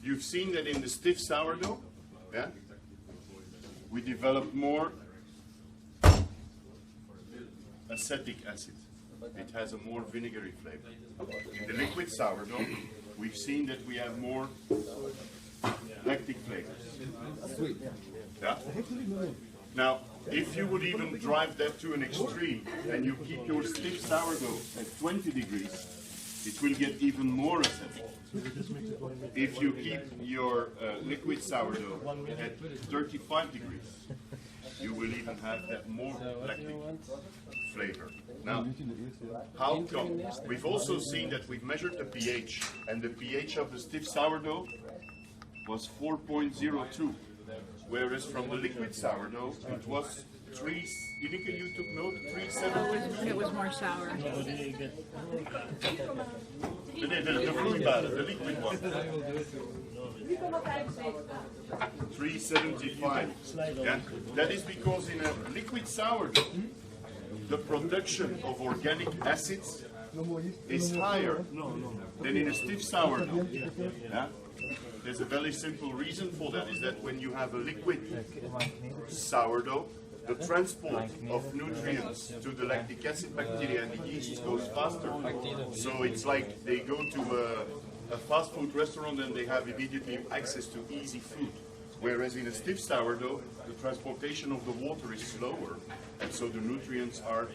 You've seen that in the stiff sourdough, yeah, we developed more acetic acid. It has a more vinegary flavor. In the liquid sourdough, we've seen that we have more lactic flavors. Sweet. Yeah? Now, if you would even drive that to an extreme and you keep your stiff sourdough at 20 degrees, it will get even more acidic. If you keep your liquid sourdough at 35 degrees, you will even have that more lactic flavor. Now, how come? We've also seen that we've measured the pH, and the pH of the stiff sourdough was 4.02, whereas from the liquid sourdough it was 3. Ineke, you took note? 3.7. It was more sour. The vloeibare, the liquid one. 375. Yeah? That is because in a liquid sourdough, the production of organic acids is higher than in a stiff sourdough. Yeah? There's a very simple reason for that, is that when you have a liquid sourdough, the transport of nutrients to the lactic acid bacteria and the yeast goes faster. So it's like they go to a fast food restaurant and they have immediately access to easy food. Whereas in a stiff sourdough, the transportation of the water is slower, and so the nutrients are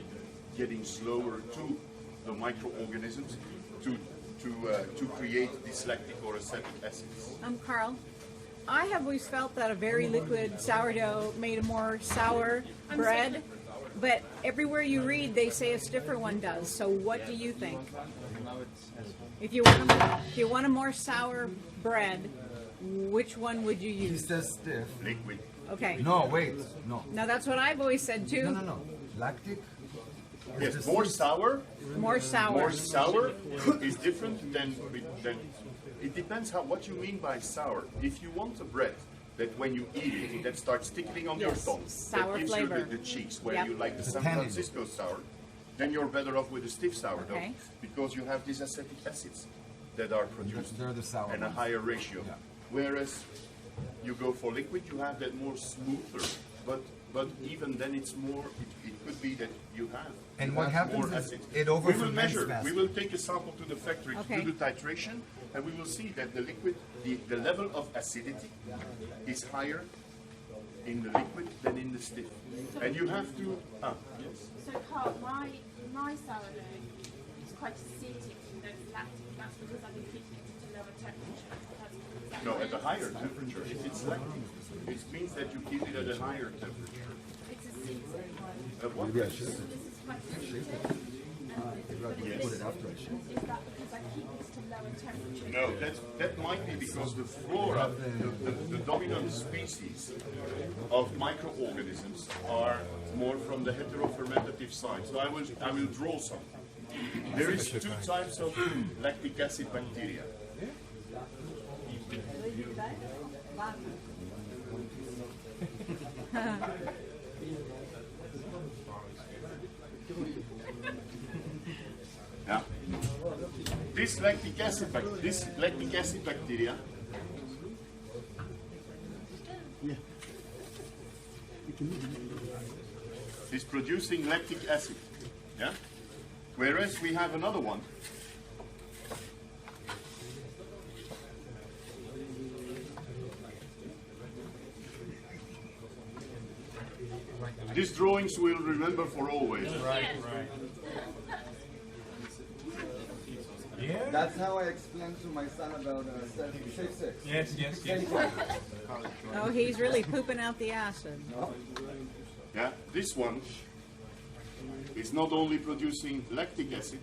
getting slower to the microorganisms to create these lactic or acetic acids. Karl, I have always felt that a very liquid sourdough made a more sour bread, but everywhere you read they say a stiffer one does. So what do you think? If you want a more sour bread, which one would you He use? says stiff. Liquid. Okay. No, wait, no. Now that's what I've always said too. No. Lactic? Yes, more sour. More sour. More sour is different than. It depends what you mean by sour. If you want a bread that when you eat it, that starts tickling on your tongue, sour that gives flavor. you the cheeks, where Yep. you like the San tannin. Francisco sour, then you're better off with a stiff sourdough, Okay. because you have these acetic acids that are produced They're the sour and a ones. higher ratio. Yeah. Whereas you go for liquid, you have that more smoother, but even then it's more. It could be that you have. And you what have happens more is acid. it We will over-ferments measure. faster. We will take a sample to the factory Okay. to do the titration, and we will see that the liquid, the level of acidity is higher in the liquid than in the stiff. And you have to. Yes. So Karl, my sourdough is quite acidic and there's lactic. That's because I've been keeping it at a lower temperature. No, at a higher temperature. If it's lactic, it means that you keep it at a higher temperature. It's acidic. What? This is quite acidic. Yes. Put it after I shake. Is that because I keep it at a lower temperature? No, that might be because the flora, the dominant species of microorganisms are more from the heterofermentative side. So I will draw some. There is 2 types of lactic acid bacteria. Yeah. This lactic acid bacteria is producing lactic acid. Yeah? Whereas we have another one. These drawings we'll remember for always. Right. That's how I explained to my son about shape 6. Yes. Oh, he's really pooping out the acid. Yeah? This one is not only producing lactic acid,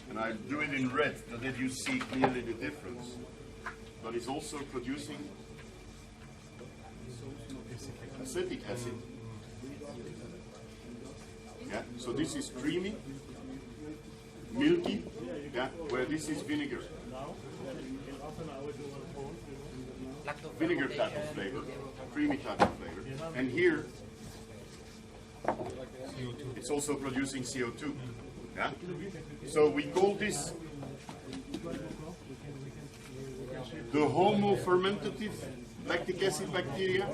and I do it in red so that you see clearly the difference, but it's also producing acetic acid. Yeah? So this is creamy, milky, yeah? Where this is vinegar. vinegar type of flavor, creamy type of flavor. And here, it's also producing CO2. Yeah? So we call this the homo-fermentative lactic acid bacteria,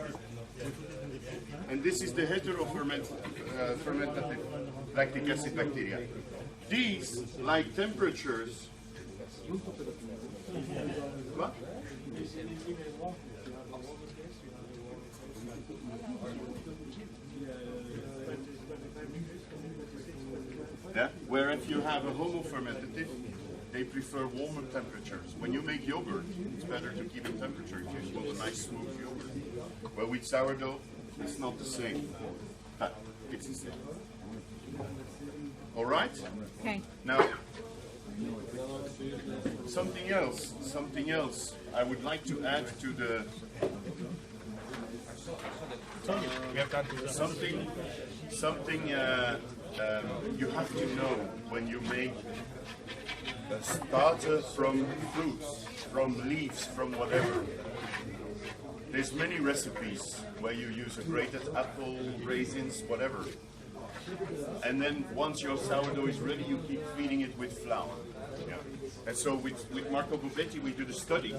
and this is the hetero-fermentative lactic acid bacteria. These like temperatures. What? Yeah, where if you have a homo-fermentative, they prefer warmer temperatures. When you make yogurt, it's better to keep in temperature if you want a nice smooth yogurt. Well, with sourdough, it's not the same. But it's the same. All right? Okay. Now, something else I would like to add to the something you have to know when you make a starter from fruits, from leaves, from whatever. There's many recipes where you use a grated apple, raisins, whatever. And then once your sourdough is ready, you keep feeding it with flour. Yeah. And so with Marco Bubetti, we did a study.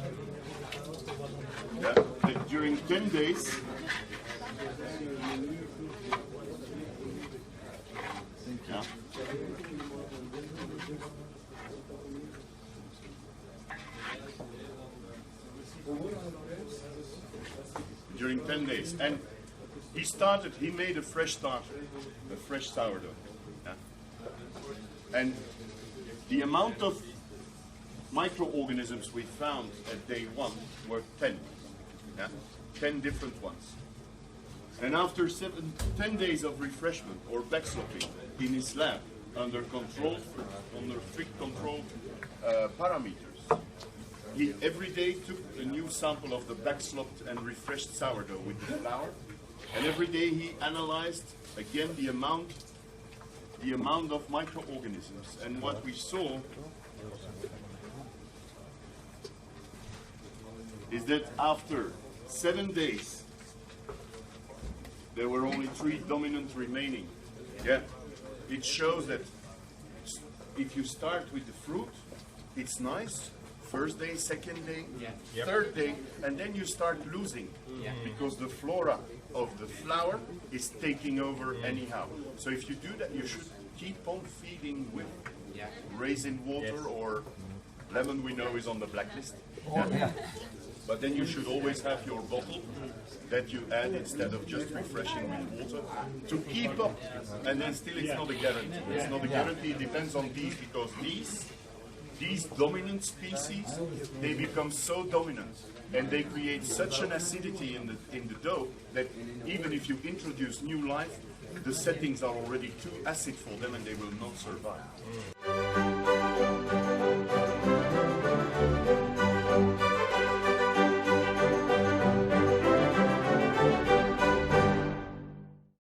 Yeah. That during 10 days, yeah. During 10 days. And he made a fresh starter, a fresh sourdough. Yeah. And the amount of microorganisms we found at day 1 were 10. Yeah? 10 different ones. And after 10 days of refreshment or backslopping in his lab under strict controlled parameters, he every day took a new sample of the backslopped and refreshed sourdough with the flour, and every day he analyzed again the amount of microorganisms. And what we saw is that after 7 days, there were only 3 dominant remaining. Yeah, it shows that if you start with the fruit, it's nice. First day, second day, third day, and then you start losing because the flora of the flour is taking over anyhow. So if you do that, you should keep on feeding with raisin water or lemon. We know is on the blacklist. But then you should always have your bottle that you add instead of just refreshing with water to keep up. And then still it's not a guarantee. It's not a guarantee. It depends on these, because these dominant species, they become so dominant and they create such an acidity in the dough that even if you introduce new life, the settings are already too acid for them and they will not survive.